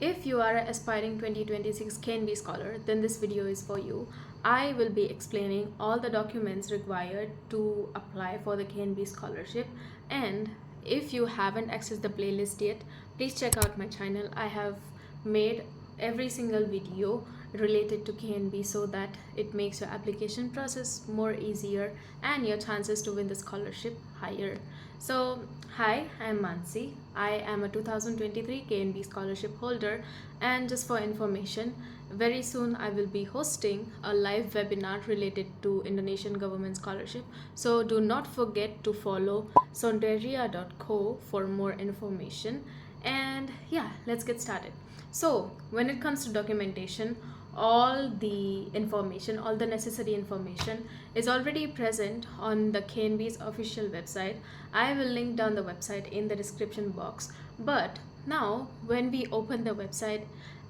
If you are an aspiring 2026 KNB scholar, then this video is for you. I will be explaining all the documents required to apply for the KNB scholarship, and if you haven't accessed the playlist yet, please check out my channel. I have made every single video related to KNB so that it makes your application process more easier and your chances to win the scholarship higher. So, hi, I'm Mansi. I am a 2023 KNB scholarship holder, and just for information, very soon I will be hosting a live webinar related to Indonesian government scholarship. So do not forget to follow sonderia.co for more information. And yeah, let's get started. So when it comes to documentation, all the necessary information is already present on the KNB's official website. I will link down the website in the description box. But now when we open the website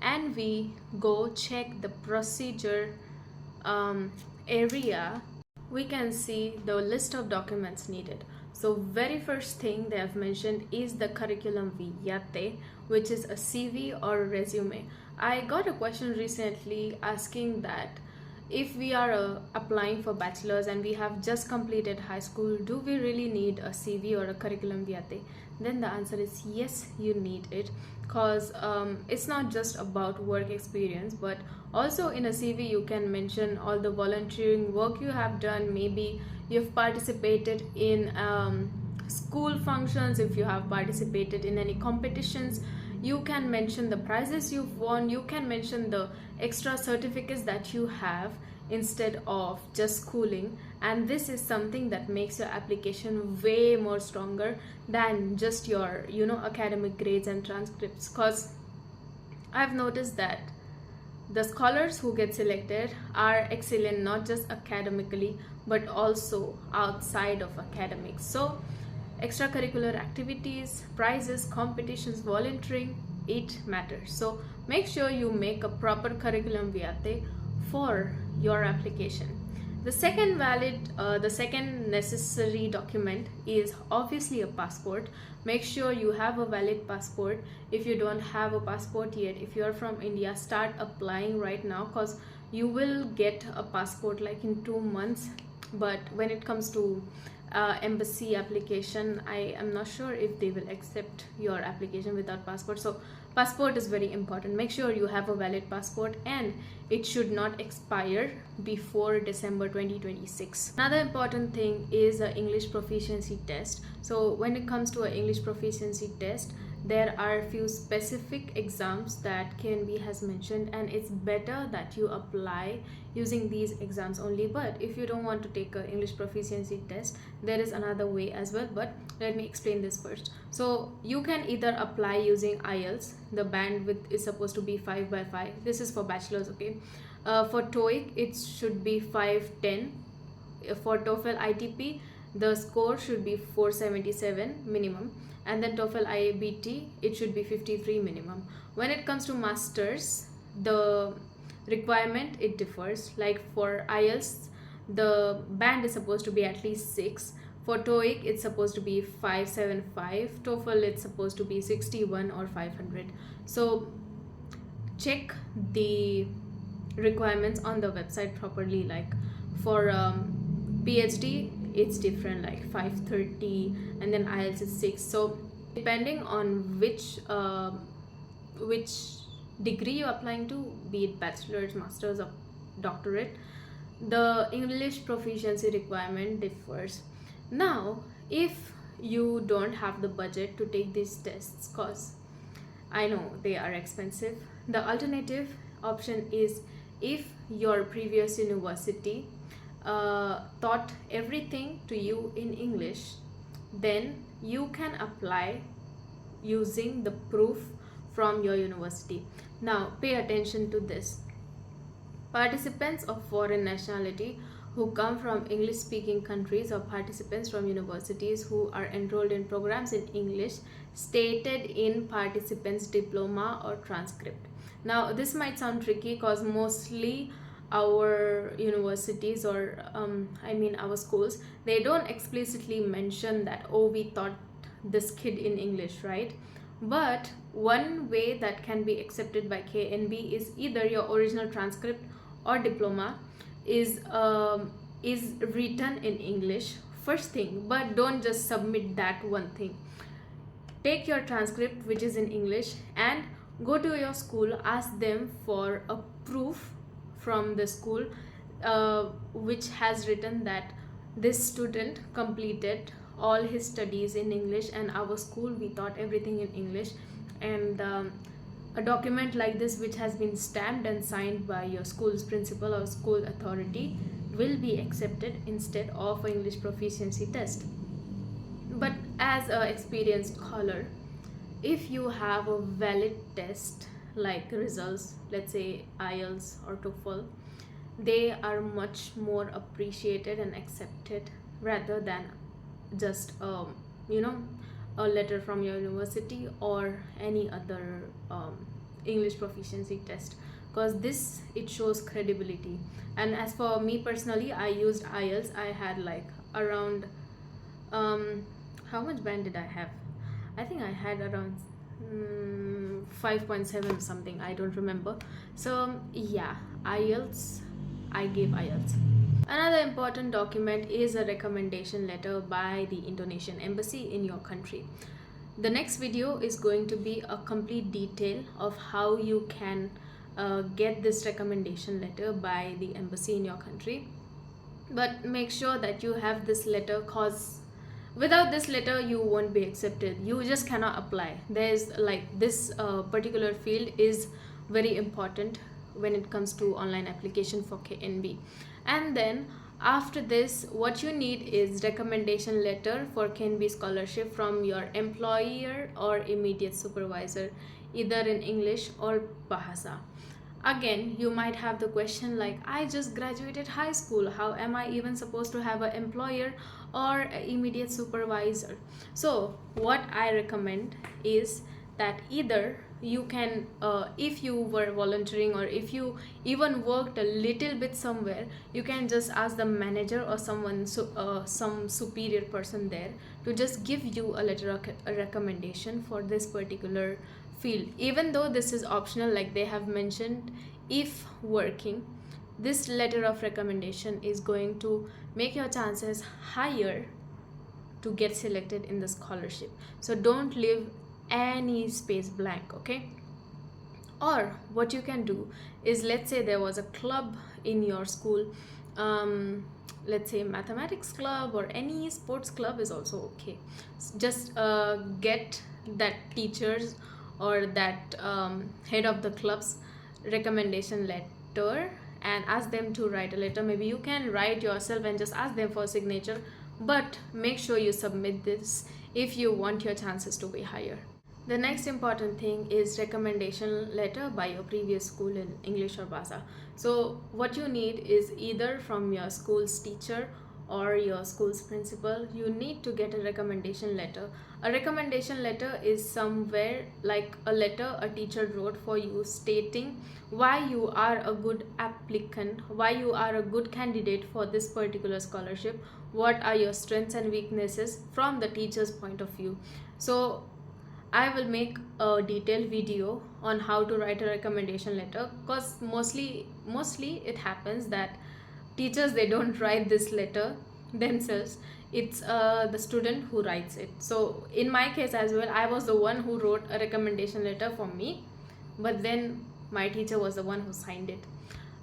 and we go check the procedure area, we can see the list of documents needed. So very first thing they have mentioned is the curriculum vitae, which is a CV or resume. I got a question recently asking that if we are applying for bachelor's and we have just completed high school, do we really need a CV or a curriculum vitae? Then the answer is yes, you need it, because it's not just about work experience, but also in a CV you can mention all the volunteering work you have done. Maybe you've participated in school functions, if you have participated in any competitions, you can mention the prizes you've won, you can mention the extra certificates that you have instead of just schooling. And this is something that makes your application way more stronger than just your academic grades and transcripts, because I've noticed that the scholars who get selected are excellent not just academically but also outside of academics. So extracurricular activities, prizes, competitions, volunteering, it matters. So make sure you make a proper curriculum vitae for your application. The second necessary document is obviously a passport. Make sure you have a valid passport. If you don't have a passport yet, if you are from India, start applying right now, because you will get a passport like in 2 months. But when it comes to embassy application, I am not sure if they will accept your application without passport. So passport is very important. Make sure you have a valid passport and it should not expire before December 2026. Another important thing is the English proficiency test. So when it comes to an English proficiency test, there are a few specific exams that KNB has mentioned, and it's better that you apply using these exams only. But if you don't want to take an English proficiency test, there is another way as well, but let me explain this first. So you can either apply using IELTS. The bandwidth is supposed to be 5 by 5. This is for bachelors, okay? For TOEIC it should be 510. For TOEFL ITP the score should be 477 minimum, and then TOEFL IBT it should be 53 minimum. When it comes to masters, the requirement it differs. Like for IELTS the band is supposed to be at least 6. For TOEIC it's supposed to be 575. TOEFL it's supposed to be 61 or 500. So check the requirements on the website properly. Like for PhD it's different, like 530, and then IELTS is 6. So depending on which degree you're applying to, be it bachelor's, master's or doctorate, the English proficiency requirement differs. Now if you don't have the budget to take these tests, cause I know they are expensive, the alternative option is, if your previous university taught everything to you in English, then you can apply using the proof from your university. Now pay attention to this. Participants of foreign nationality who come from English speaking countries, or participants from universities who are enrolled in programs in English stated in participants diploma or transcript. Now this might sound tricky because mostly our universities, or our schools, they don't explicitly mention that, oh, we taught this kid in English, right? But one way that can be accepted by KNB is either your original transcript or diploma is written in English first thing, but don't just submit that one thing. Take your transcript which is in English and go to your school, ask them for a proof from the school which has written that this student completed all his studies in English, and our school we taught everything in English. And a document like this which has been stamped and signed by your school's principal or school authority will be accepted instead of an English proficiency test. But as an experienced scholar, if you have a valid test like results, let's say IELTS or TOEFL, they are much more appreciated and accepted rather than just you know a letter from your university or any other English proficiency test, because this it shows credibility. And as for me personally, I used IELTS. I had like around how much band did I have? I think I had around 5.7 something, I don't remember. So yeah, IELTS, I gave IELTS. Another important document is a recommendation letter by the Indonesian embassy in your country. The next video is going to be a complete detail of how you can get this recommendation letter by the embassy in your country. But make sure that you have this letter, cause without this letter you won't be accepted. You just cannot apply. There's like this particular field is very important when it comes to online application for KNB. And then after this, what you need is recommendation letter for KNB scholarship from your employer or immediate supervisor, either in English or Bahasa. Again, you might have the question like, I just graduated high school, how am I even supposed to have an employer or an immediate supervisor? So what I recommend is that either you can if you were volunteering or if you even worked a little bit somewhere, you can just ask the manager or someone, some superior person there, to just give you a letter of a recommendation for this particular field. Even though this is optional, like they have mentioned, if working, this letter of recommendation is going to make your chances higher to get selected in the scholarship. So don't leave any space blank, okay? Or what you can do is, let's say there was a club in your school, let's say mathematics club or any sports club is also okay. Just get that teachers or that head of the club's recommendation letter and ask them to write a letter. Maybe you can write yourself and just ask them for a signature, but make sure you submit this if you want your chances to be higher. The next important thing is recommendation letter by your previous school in English or Bahasa. So what you need is either from your school's teacher or your school's principal. You need to get a recommendation letter. A recommendation letter is somewhere like a letter a teacher wrote for you stating why you are a good applicant, why you are a good candidate for this particular scholarship, what are your strengths and weaknesses from the teacher's point of view. So I will make a detailed video on how to write a recommendation letter, because mostly it happens that teachers, they don't write this letter themselves. It's the student who writes it. So in my case as well, I was the one who wrote a recommendation letter for me, but then my teacher was the one who signed it.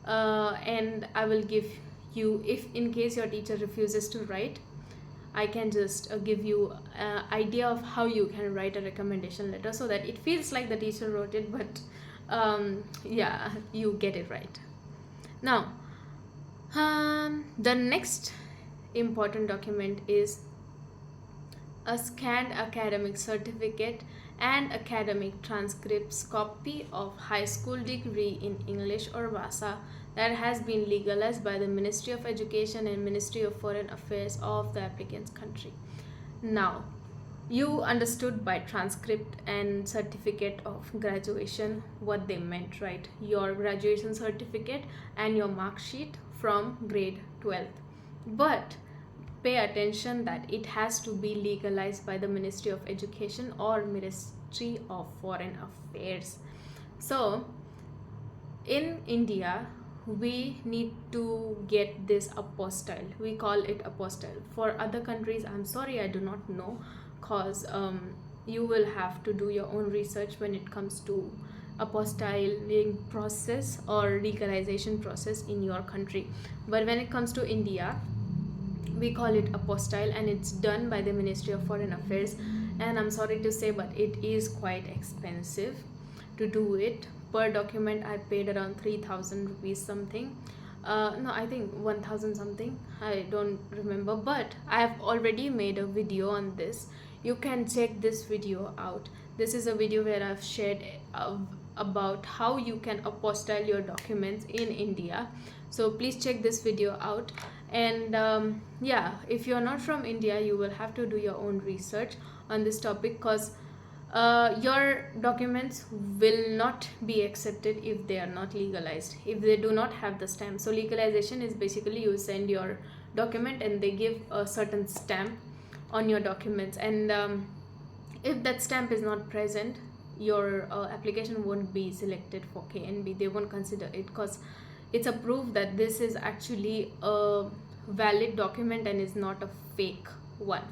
And I will give you, if in case your teacher refuses to write, I can just give you an idea of how you can write a recommendation letter so that it feels like the teacher wrote it, but yeah, you get it right. Now, the next important document is a scanned academic certificate and academic transcripts copy of high school degree in English or Bahasa that has been legalized by the Ministry of Education and Ministry of Foreign Affairs of the applicant's country. Now, you understood by transcript and certificate of graduation what they meant, right? Your graduation certificate and your mark sheet from grade 12th. But pay attention that it has to be legalized by the Ministry of Education or Ministry of Foreign Affairs. So in India, we need to get this apostille. We call it apostille. For other countries, I'm sorry, I do not know, cause you will have to do your own research when it comes to apostilling process or legalization process in your country. But when it comes to India, we call it apostille, and it's done by the Ministry of Foreign Affairs. And I'm sorry to say, but it is quite expensive to do it. Per document I paid around 3,000 rupees something. No, I think 1,000 something, I don't remember, but I have already made a video on this. You can check this video out. This is a video where I've shared about how you can apostille your documents in India, so please check this video out. And yeah, if you're not from India, you will have to do your own research on this topic, because your documents will not be accepted if they are not legalized, if they do not have the stamp. So legalization is basically you send your document and they give a certain stamp on your documents, and if that stamp is not present, your application won't be selected for KNB. They won't consider it, because it's a proof that this is actually a valid document and is not a fake one.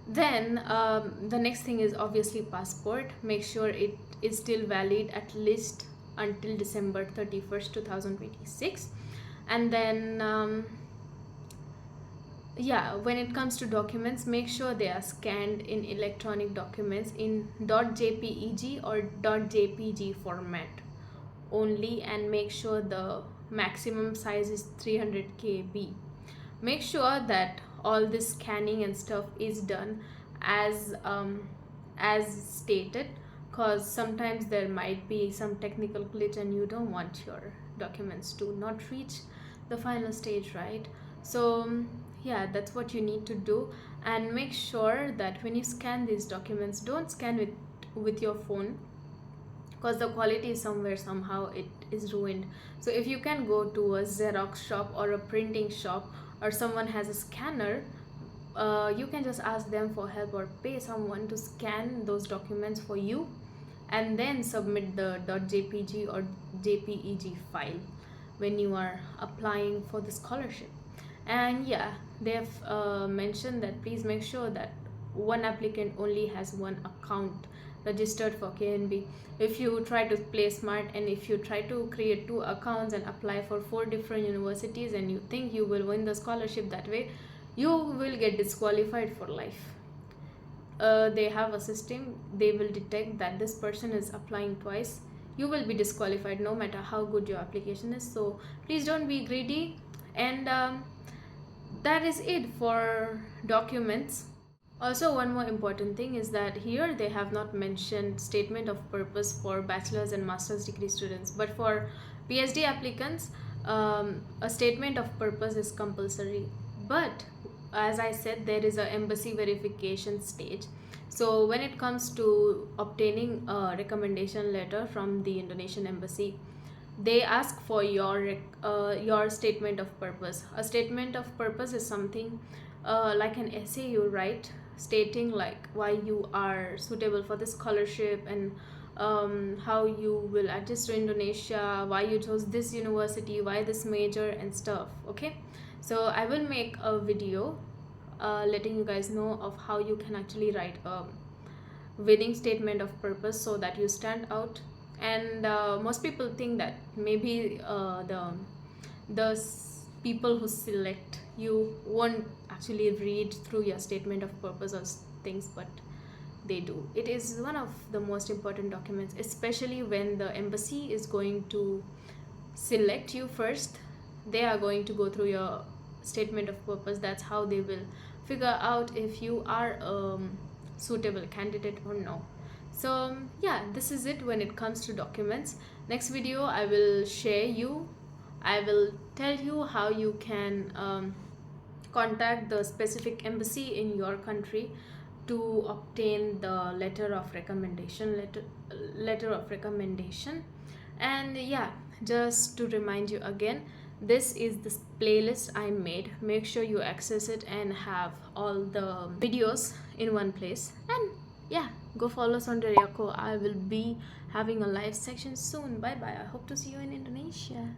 Then the next thing is obviously passport. Make sure it is still valid at least until December 31st 2026. And then yeah, when it comes to documents, make sure they are scanned in electronic documents in .jpeg or .jpg format only, and make sure the maximum size is 300 KB. Make sure that all this scanning and stuff is done as stated, because sometimes there might be some technical glitch and you don't want your documents to not reach the final stage, right? So yeah, that's what you need to do. And make sure that when you scan these documents, don't scan with your phone, because the quality is somehow it is ruined. So if you can go to a Xerox shop or a printing shop, or someone has a scanner, you can just ask them for help or pay someone to scan those documents for you, and then submit the .jpg or .jpeg file when you are applying for the scholarship. And yeah, they have mentioned that please make sure that one applicant only has one account registered for KNB. If you try to play smart, and if you try to create 2 accounts and apply for 4 different universities, and you think you will win the scholarship that way, you will get disqualified for life. They have a system, they will detect that this person is applying twice, you will be disqualified no matter how good your application is. So please don't be greedy. And that is it for documents. Also, one more important thing is that here they have not mentioned statement of purpose for bachelor's and master's degree students, but for PhD applicants, a statement of purpose is compulsory. But as I said, there is a embassy verification stage. So when it comes to obtaining a recommendation letter from the Indonesian embassy, they ask for your statement of purpose. A statement of purpose is something like an essay you write, stating like why you are suitable for this scholarship, and how you will adjust to Indonesia, why you chose this university, why this major and stuff. Okay, so I will make a video letting you guys know of how you can actually write a winning statement of purpose so that you stand out. And most people think that maybe the people who select you won't actually read through your statement of purpose or things, but they do. It is one of the most important documents, especially when the embassy is going to select you first. They are going to go through your statement of purpose. That's how they will figure out if you are a suitable candidate or no. So yeah, this is it when it comes to documents. Next video I will tell you how you can contact the specific embassy in your country to obtain the letter of recommendation. And yeah, just to remind you again, this is the playlist I made. Make sure you access it and have all the videos in one place. And yeah, Go follow us on Deriako. I will be having a live section soon. Bye bye. I hope to see you in Indonesia.